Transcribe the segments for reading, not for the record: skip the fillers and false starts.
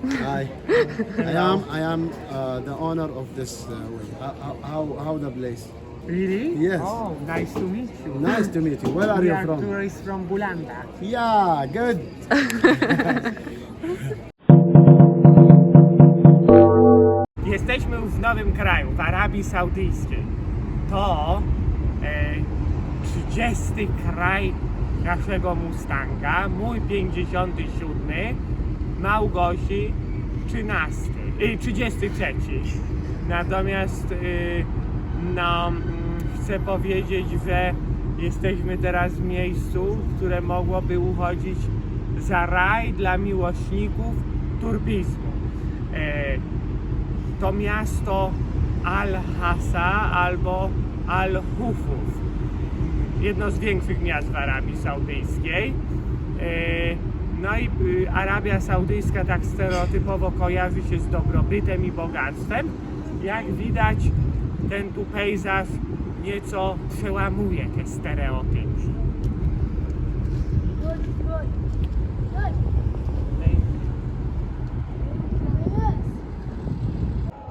Hi. I am the owner of this way. How the place? Really? Yes. Oh, nice to meet you. Nice to meet you. Where are We you are from? tourists from Bulanda. Yeah, good. Jesteśmy już w nowym kraju, w Arabii Saudyjskiej. To 30 kraj naszego Mustanga, mój 57, Małgosi 33. Natomiast chcę powiedzieć, że jesteśmy teraz w miejscu, które mogłoby uchodzić za raj dla miłośników turbizmu. To miasto Al-Hasa albo Al-Hufuf, jedno z większych miast w Arabii Saudyjskiej. No i Arabia Saudyjska tak stereotypowo kojarzy się z dobrobytem i bogactwem. Jak widać, ten tu pejzaż nieco przełamuje te stereotypy.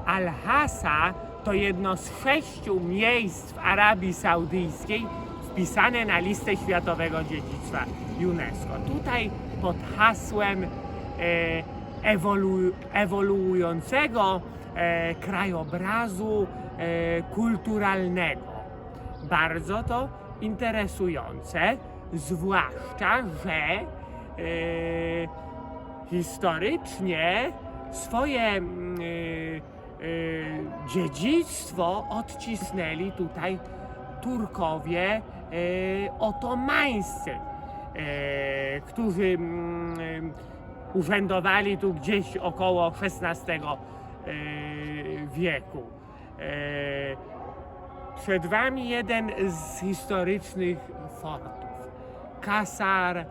Al-Hasa to jedno z 6 miejsc w Arabii Saudyjskiej wpisane na listę Światowego Dziedzictwa UNESCO. Tutaj pod hasłem ewoluującego krajobrazu kulturalnego. Bardzo to interesujące, zwłaszcza, że historycznie swoje dziedzictwo odcisnęli tutaj Turkowie otomańscy, którzy urzędowali tu gdzieś około XVI wieku. Przed wami jeden z historycznych fortów, Qasr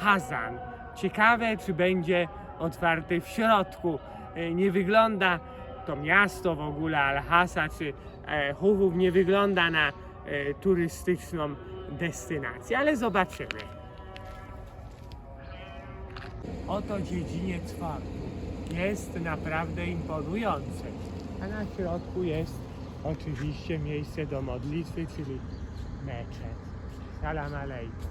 Hazan. Ciekawe, czy będzie otwarty w środku. Nie wygląda to miasto w ogóle, Al-Hasa czy Hufuf, nie wygląda na turystyczną destynację, ale zobaczymy. Oto dziedziniec fortu. Jest naprawdę imponujący. A na środku jest oczywiście miejsce do modlitwy, czyli meczet. Salam alejkum.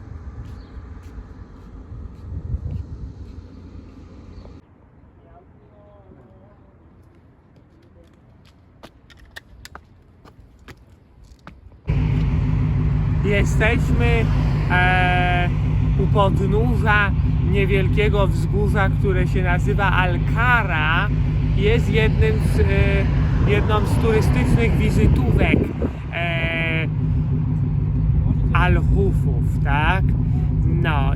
Jesteśmy u podnóża niewielkiego wzgórza, które się nazywa Al-Kara. Jest jedną z turystycznych wizytówek Al-Hufuf, tak? No,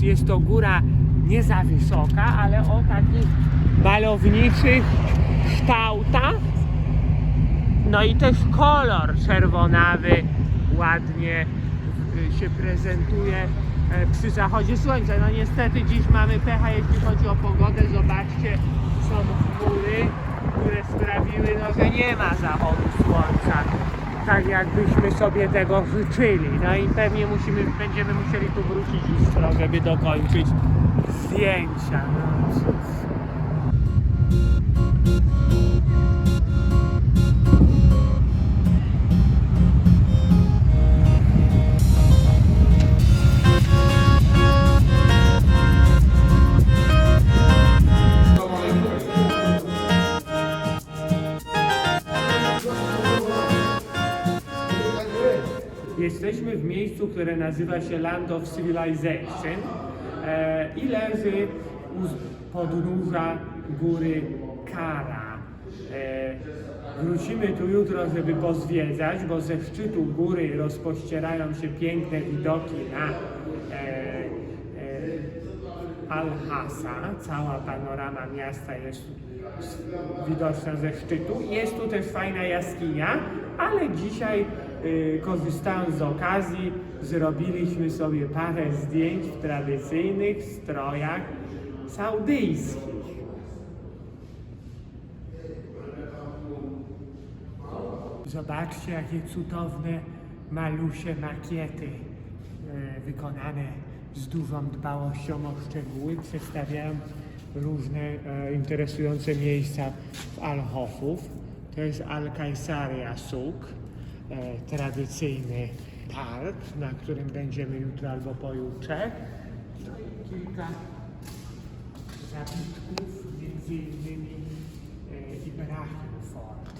jest to góra nie za wysoka, ale o takich malowniczych kształtach. No i też kolor czerwonawy ładnie się prezentuje przy zachodzie słońca. No niestety dziś mamy pecha, jeśli chodzi o pogodę. Zobaczcie, są chmury, które sprawiły, że nie ma zachodu słońca, tak jakbyśmy sobie tego życzyli. No i pewnie będziemy musieli tu wrócić jutro, żeby dokończyć zdjęcia. No cóż. Jesteśmy w miejscu, które nazywa się Land of Civilization i leży u podnóża góry Kara. Wrócimy tu jutro, żeby pozwiedzać, bo ze szczytu góry rozpościerają się piękne widoki na Al-Hasa. Cała panorama miasta jest widoczna ze szczytu. Jest tu też fajna jaskinia, ale dzisiaj korzystając z okazji zrobiliśmy sobie parę zdjęć w tradycyjnych strojach saudyjskich. Zobaczcie, jakie cudowne malusie makiety wykonane z dużą dbałością o szczegóły przedstawiają różne interesujące miejsca w Al-Hofów. To jest Al-Kajsaria Suk, tradycyjny targ, na którym będziemy jutro albo pojutrze. No i kilka zabytków, między innymi Ibrahim Fort.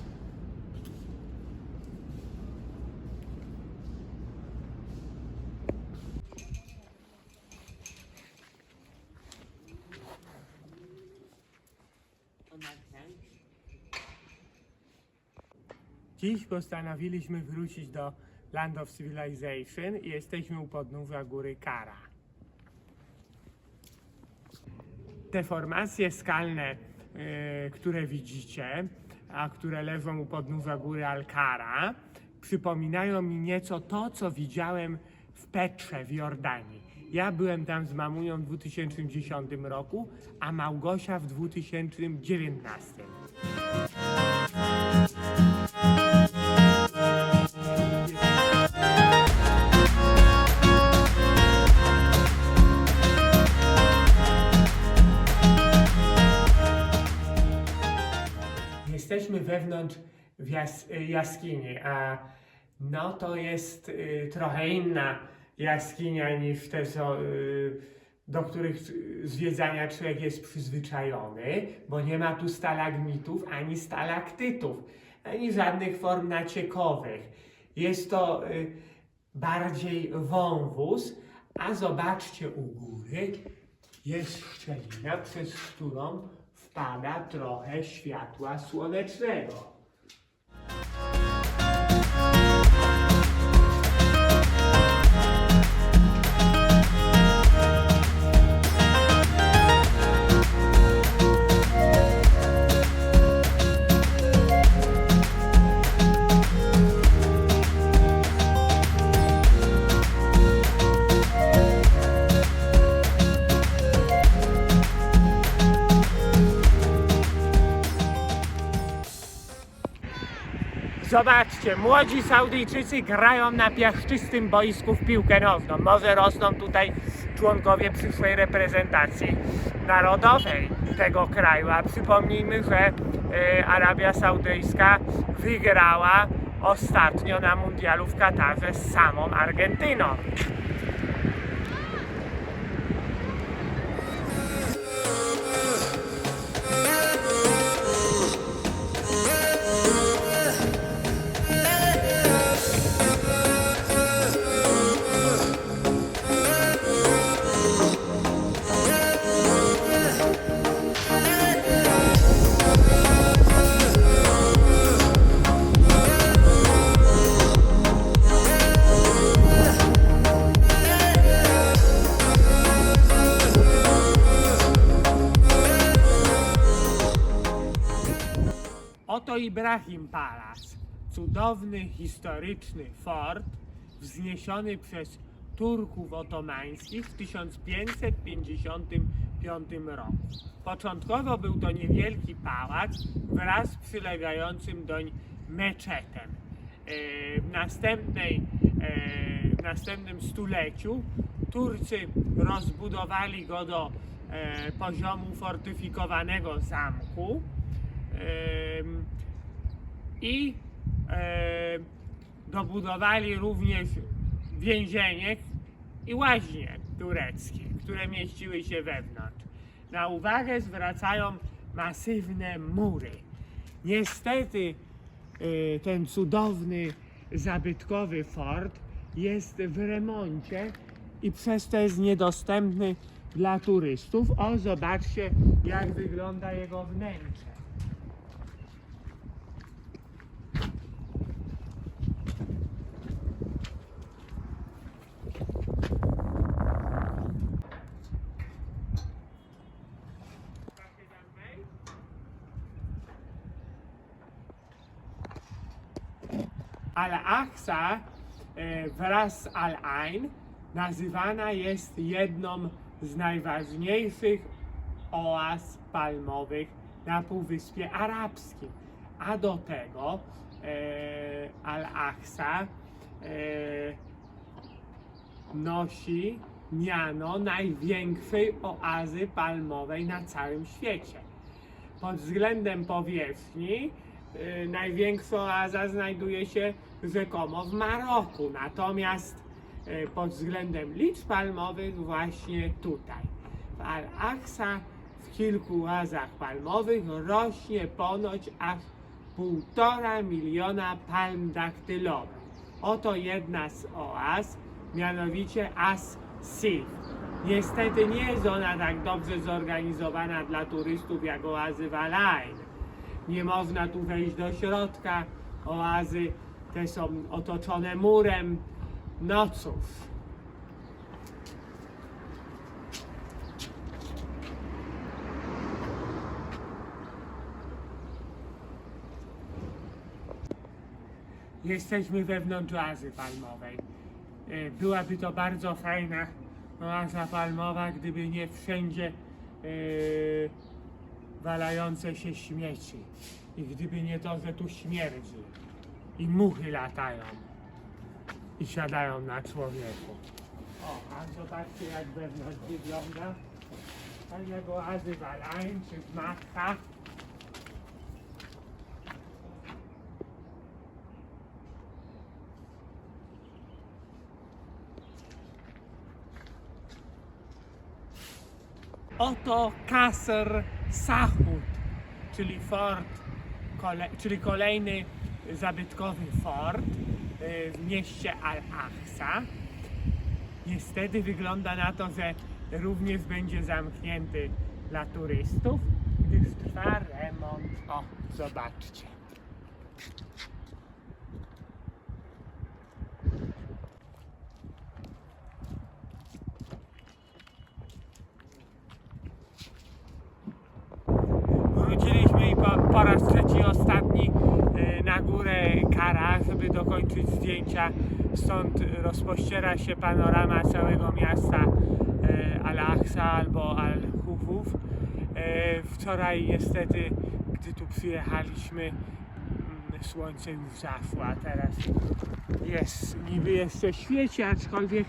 Dziś postanowiliśmy wrócić do Land of Civilization i jesteśmy u podnóża góry Kara. Te formacje skalne, które widzicie, a które leżą u podnóża góry Al-Kara, przypominają mi nieco to, co widziałem w Petrze w Jordanii. Ja byłem tam z mamunią w 2010 roku, a Małgosia w 2019. Jesteśmy wewnątrz jaskini, a no to jest trochę inna jaskinia niż te, do których zwiedzania człowiek jest przyzwyczajony, bo nie ma tu stalagmitów, ani stalaktytów, ani żadnych form naciekowych. Jest to bardziej wąwóz, a zobaczcie u góry, jest szczelina, przez którą wpada trochę światła słonecznego. Zobaczcie, młodzi Saudyjczycy grają na piaszczystym boisku w piłkę nożną. Może rosną tutaj członkowie przyszłej reprezentacji narodowej tego kraju. A przypomnijmy, że Arabia Saudyjska wygrała ostatnio na mundialu w Katarze z samą Argentyną. Oto Ibrahim Palace, cudowny, historyczny fort wzniesiony przez Turków otomańskich w 1555 roku. Początkowo był to niewielki pałac wraz z przylegającym doń meczetem. W następnym stuleciu Turcy rozbudowali go do poziomu fortyfikowanego zamku i dobudowali również więzienie i łaźnie tureckie, które mieściły się wewnątrz. Na uwagę zwracają masywne mury. Niestety ten cudowny, zabytkowy fort jest w remoncie i przez to jest niedostępny dla turystów. O, zobaczcie, jak wygląda jego wnętrze. Al-Aqsa wraz z Al-Ain nazywana jest jedną z najważniejszych oaz palmowych na Półwyspie Arabskim. A do tego Al-Aqsa nosi miano największej oazy palmowej na całym świecie. Pod względem powierzchni największa oaza znajduje się rzekomo w Maroku, natomiast pod względem liczb palmowych właśnie tutaj. W Al-Aqsa w kilku oazach palmowych rośnie ponoć aż 1,5 miliona palm daktylowych. Oto jedna z oaz, mianowicie As-Sif. Niestety nie jest ona tak dobrze zorganizowana dla turystów jak oazy Al-Ain. Nie można tu wejść do środka. Oazy te są otoczone murem. No cóż. Jesteśmy wewnątrz oazy palmowej. Byłaby to bardzo fajna oaza palmowa, gdyby nie wszędzie walające się śmieci. I gdyby nie to, że tu śmierdzi. I muchy latają. I siadają na człowieku. O, a zobaczcie jak wewnątrz wygląda. Tak jak oazy w Al-Ain czy w Makka. Oto Kasr Sahut, czyli fort, czyli kolejny zabytkowy fort w mieście Al-Aqsa. Niestety wygląda na to, że również będzie zamknięty dla turystów, gdyż trwa remont. O, zobaczcie. Wróciliśmy i po raz trzeci ostatni na górę Kara, żeby dokończyć zdjęcia. Stąd rozpościera się panorama całego miasta Al-Aqsa albo Al-Hufuf. Wczoraj niestety, gdy tu przyjechaliśmy, słońce już zaszło, a teraz niby jeszcze świeci, aczkolwiek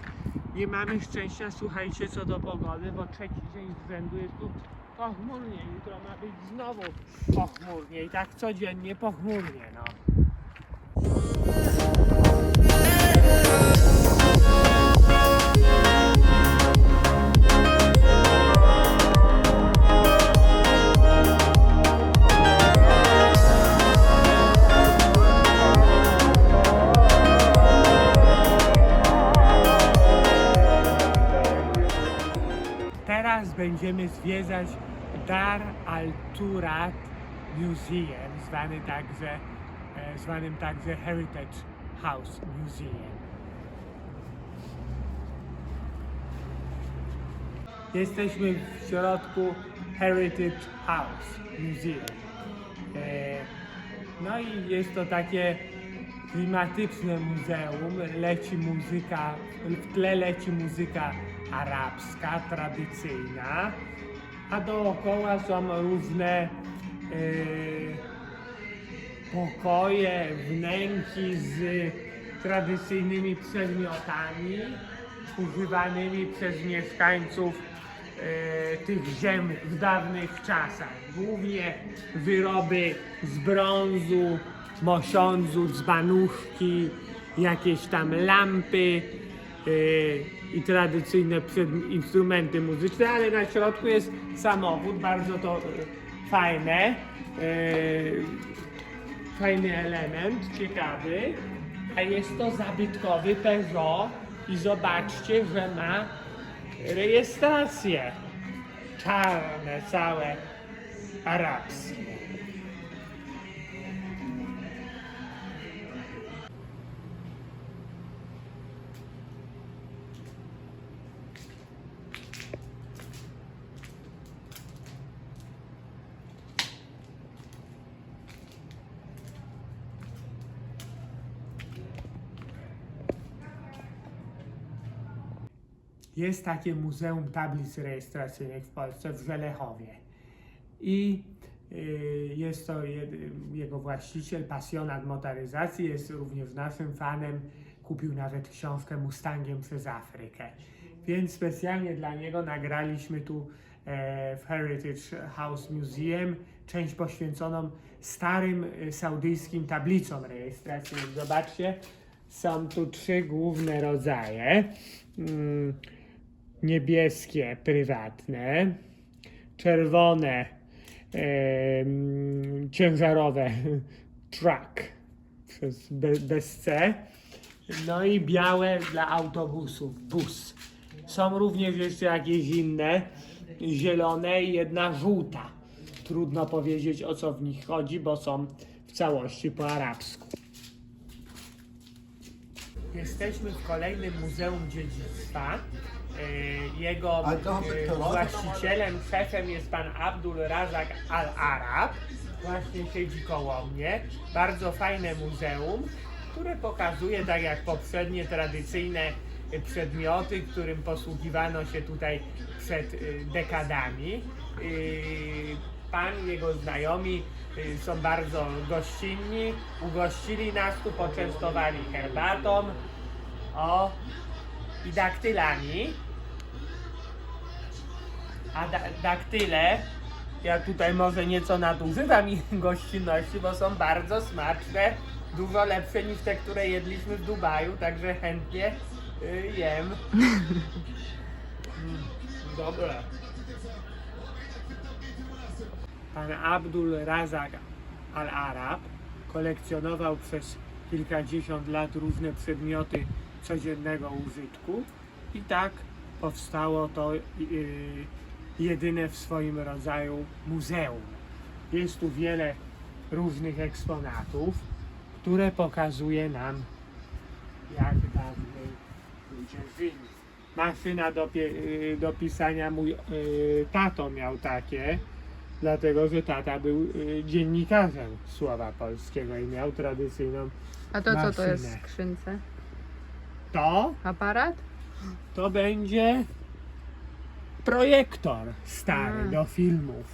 nie mamy szczęścia, słuchajcie, co do pogody, bo trzeci dzień z rzędu jest tu pochmurnie, jutro ma być znowu pochmurnie i tak codziennie pochmurnie, no. Teraz będziemy zwiedzać Dar al-Turat Museum, zwanym także Heritage House Museum. Jesteśmy w środku Heritage House Museum. No i jest to takie klimatyczne muzeum, w tle leci muzyka arabska, tradycyjna, a dookoła są różne pokoje, wnęki z tradycyjnymi przedmiotami używanymi przez mieszkańców tych ziem w dawnych czasach. Głównie wyroby z brązu, mosiądzu, dzbanuszki, jakieś tam lampy i tradycyjne instrumenty muzyczne, ale na środku jest samochód, bardzo to fajne, fajny element, ciekawy, a jest to zabytkowy Peugeot i zobaczcie, że ma rejestrację, czarne całe, arabskie. Jest takie Muzeum Tablic Rejestracyjnych w Polsce, w Żelechowie. I jest to jego właściciel, pasjonat motoryzacji, jest również naszym fanem. Kupił nawet książkę Mustangiem przez Afrykę. więc specjalnie dla niego nagraliśmy tu w Heritage House Museum część poświęconą starym saudyjskim tablicom rejestracyjnym. Zobaczcie, są tu 3 główne rodzaje. Niebieskie, prywatne, czerwone, ciężarowe, truck, bez C, no i białe dla autobusów, bus. Są również jeszcze jakieś inne, zielone i jedna żółta. Trudno powiedzieć, o co w nich chodzi, bo są w całości po arabsku. Jesteśmy w kolejnym Muzeum Dziedzictwa. Jego właścicielem, szefem jest pan Abdul Razak Al-Arab. Właśnie siedzi koło mnie. Bardzo fajne muzeum, które pokazuje, tak jak poprzednie, tradycyjne przedmioty, którym posługiwano się tutaj przed dekadami. Pan i jego znajomi są bardzo gościnni, ugościli nas tu, poczęstowali herbatą i daktylami. A daktyle, ja tutaj może nieco nadużywam ich gościnności, bo są bardzo smaczne, dużo lepsze niż te, które jedliśmy w Dubaju, także chętnie jem. Dobre. Pan Abdul Razak Al-Arab kolekcjonował przez kilkadziesiąt lat różne przedmioty codziennego użytku i tak powstało to jedyne w swoim rodzaju muzeum. Jest tu wiele różnych eksponatów, które pokazuje nam, jak dawniej ludzie żyli. Maszyna do pisania, mój tato miał takie, dlatego że tata był dziennikarzem Słowa Polskiego i miał tradycyjną A to maszynę. co to jest w skrzynce? To? Aparat? To będzie projektor stary do filmów.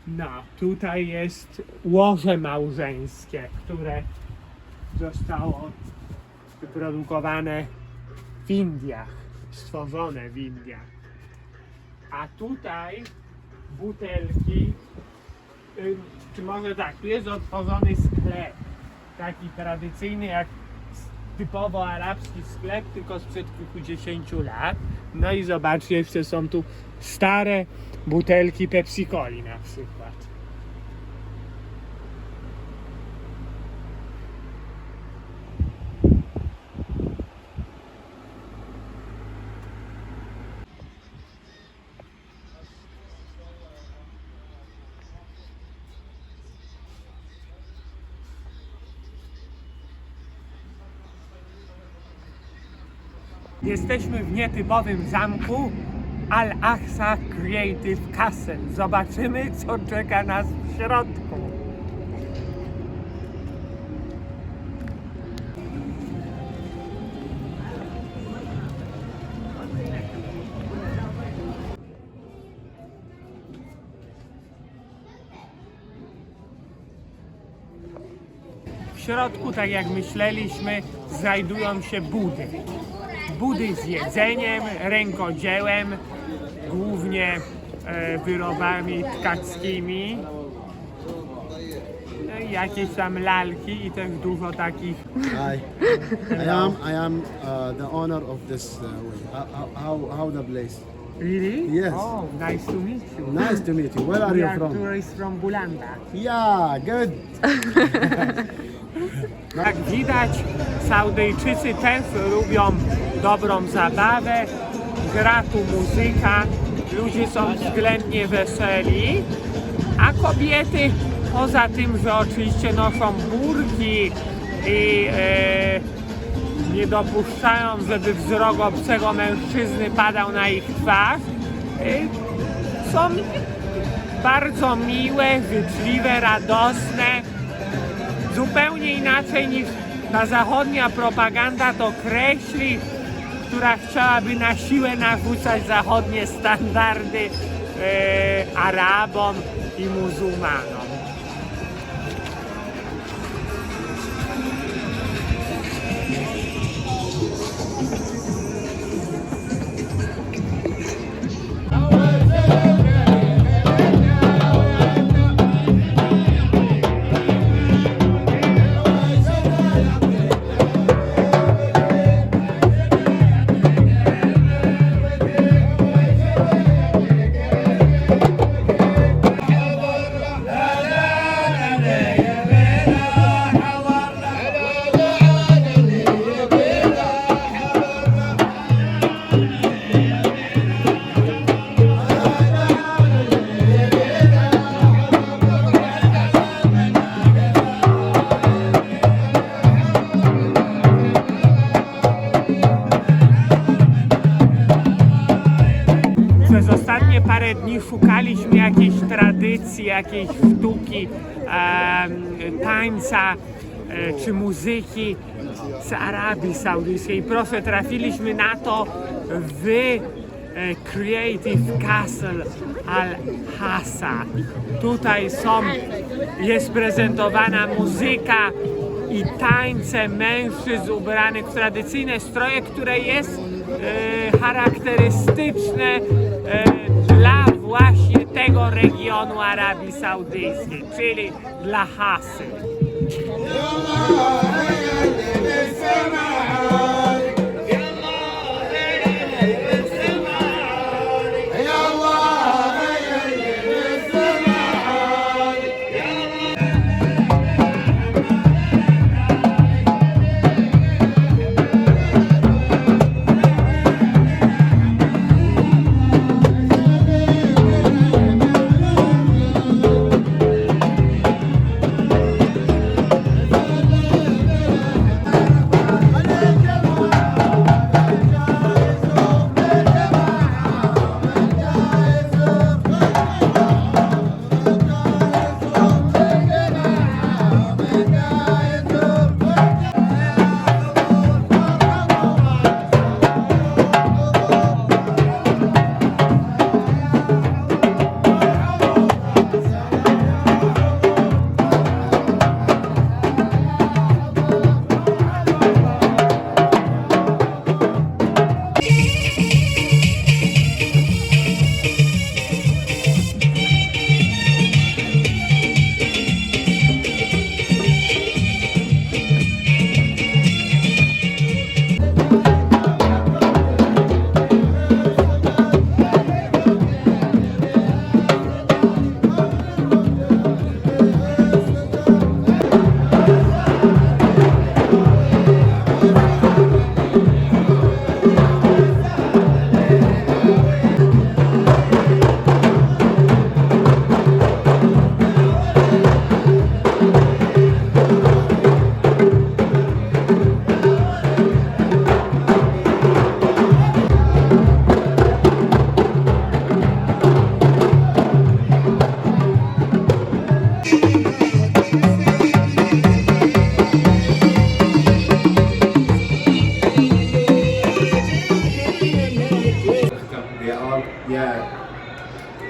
No, tutaj jest łoże małżeńskie, które zostało wyprodukowane w Indiach, stworzone w Indiach. A tutaj butelki, czy może tak, tu jest otworzony sklep, taki tradycyjny jak typowo arabski sklep, tylko sprzed kilkudziesięciu lat. No i zobaczcie, jeszcze są tu stare butelki Pepsi-Coli na przykład. Jesteśmy w nietypowym zamku Al-Aqsa Creative Castle. Zobaczymy, co czeka nas w środku. W środku, tak jak myśleliśmy, znajdują się budy. Budy z jedzeniem, rękodziełem, głównie wyrobami tkackimi. No i jakieś tam lalki i też dużo takich. I am the owner of this way. How the place? Really? Yes. Oh, nice to meet you. Nice to meet you. Where are We you are from? tourists from Bulanda. Yeah, good. Jak widać, Saudyjczycy też lubią dobrą zabawę, gra tu muzyka, ludzie są względnie weseli, a kobiety, poza tym, że oczywiście noszą burki i nie dopuszczają, żeby wzrok obcego mężczyzny padał na ich twarz, są bardzo miłe, życzliwe, radosne, zupełnie inaczej niż ta zachodnia propaganda to kreśli, która chciałaby na siłę narzucać zachodnie standardy Arabom i muzułmanom. całe dni szukaliśmy jakiejś tradycji, jakiejś sztuki, tańca czy muzyki z Arabii Saudyjskiej. Proszę, trafiliśmy na to w Creative Castle Al Hassa. Tutaj jest prezentowana muzyka i tańce mężczyzn ubranych w tradycyjne stroje, które jest charakterystyczne dla właśnie tego regionu Arabii Saudyjskiej, czyli dla Hassy.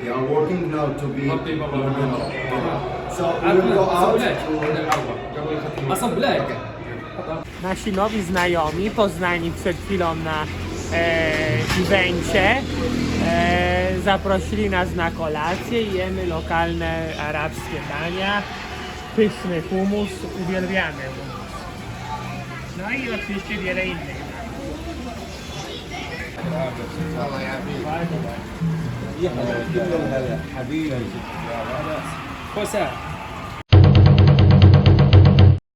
They are working now to be so we will go out. Nasi nowi znajomi, poznani przed chwilą na evencie, zaprosili nas na kolację i jemy lokalne arabskie dania. Pyszny humus, uwielbiamy humus. No i oczywiście wiele innych. حبيبي